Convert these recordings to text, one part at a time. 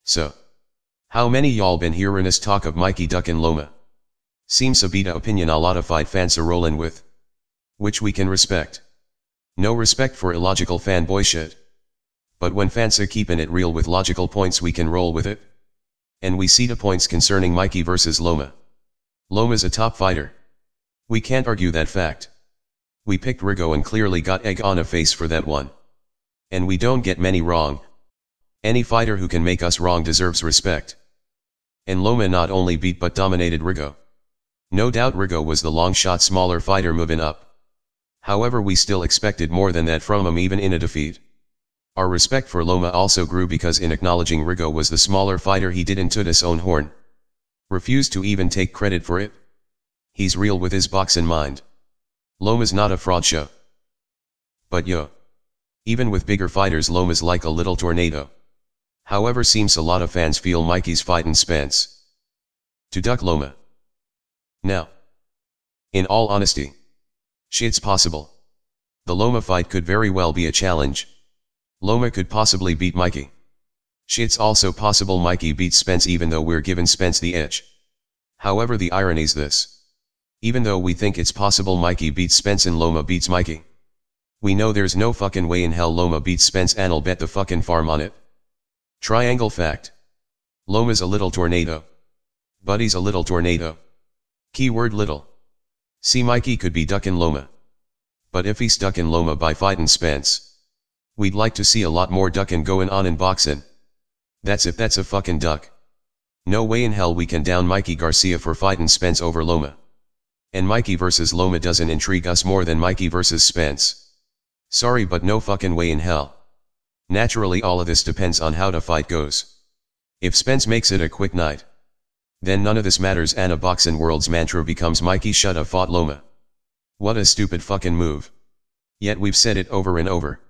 So, how many y'all been hearing us talk of Mikey duckin' Loma? Seems a beta opinion a lot of fight fans are rollin' with. Which we can respect. No respect for illogical fanboy shit. But when fans are keeping it real with logical points we can roll with it. And we see the points concerning Mikey versus Loma. Loma's a top fighter. We can't argue that fact. We picked Rigo and clearly got egg on a face for that one. And we don't get many wrong. Any fighter who can make us wrong deserves respect. And Loma not only beat but dominated Rigo. No doubt Rigo was the long shot smaller fighter moving up. However, we still expected more than that from him even in a defeat. Our respect for Loma also grew because in acknowledging Rigo was the smaller fighter he didn't toot his own horn. Refused to even take credit for it. He's real with his box in mind. Loma's not a fraud show. But yo. Even with bigger fighters Loma's like a little tornado. However, seems a lot of fans feel Mikey's fightin' Spence to duck Loma. Now, in all honesty, shit's possible. The Loma fight could very well be a challenge. Loma could possibly beat Mikey. Shit's also possible Mikey beats Spence even though we're giving Spence the edge. However, the irony's this. Even though we think it's possible Mikey beats Spence and Loma beats Mikey, we know there's no fucking way in hell Loma beats Spence and I'll bet the fucking farm on it. Triangle fact. Loma's a little tornado. Buddy's a little tornado. Keyword little. See, Mikey could be duckin' Loma. But if he's duckin' Loma by fightin' Spence, we'd like to see a lot more duckin' goin' on in boxin'. That's if that's a fucking duck. No way in hell we can down Mikey Garcia for fightin' Spence over Loma. And Mikey versus Loma doesn't intrigue us more than Mikey versus Spence. Sorry, but no fucking way in hell. Naturally, all of this depends on how the fight goes. If Spence makes it a quick night, then none of this matters and a boxing world's mantra becomes Mikey shoulda fought Loma. What a stupid fucking move. Yet we've said it over and over.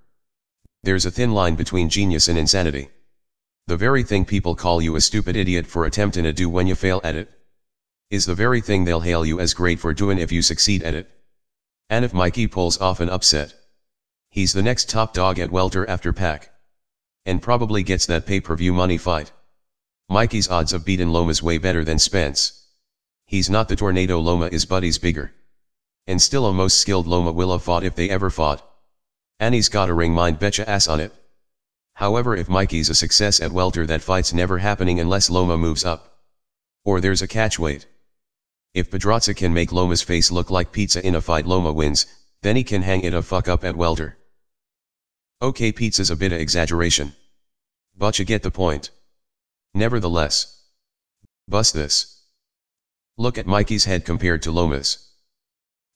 There's a thin line between genius and insanity. The very thing people call you a stupid idiot for attempting to do when you fail at it, is the very thing they'll hail you as great for doing if you succeed at it. And if Mikey pulls off an upset, he's the next top dog at welter after Pac. And probably gets that pay-per-view money fight. Mikey's odds of beating Loma's way better than Spence. He's not the tornado Loma is, but he's bigger. And still a most skilled Loma will have fought if they ever fought. And he's got a ring mind betcha ass on it. However, if Mikey's a success at welter, that fight's never happening unless Loma moves up. Or there's a catch weight. If Pedraza can make Loma's face look like pizza in a fight, Loma wins, then he can hang it a fuck up at welter. Okay, pizza's a bit of exaggeration. But you get the point. Nevertheless, bust this. Look at Mikey's head compared to Loma's.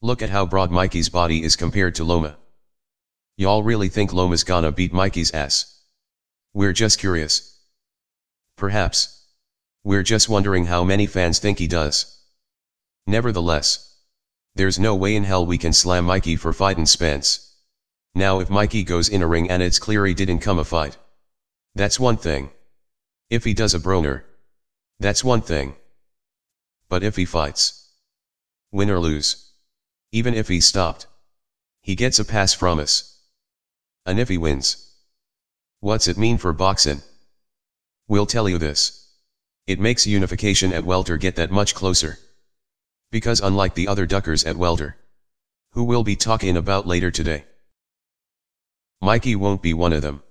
Look at how broad Mikey's body is compared to Loma. Y'all really think Loma's gonna beat Mikey's ass? We're just curious. Perhaps. We're just wondering how many fans think he does. Nevertheless, there's no way in hell we can slam Mikey for fightin' Spence. Now if Mikey goes in a ring and it's clear he didn't come a fight, that's one thing. If he does a broner, that's one thing. But if he fights, win or lose, even if he's stopped, he gets a pass from us. And if he wins, what's it mean for boxing? We'll tell you this. It makes unification at welter get that much closer. Because unlike the other duckers at welter, who we'll be talking about later today, Mikey won't be one of them.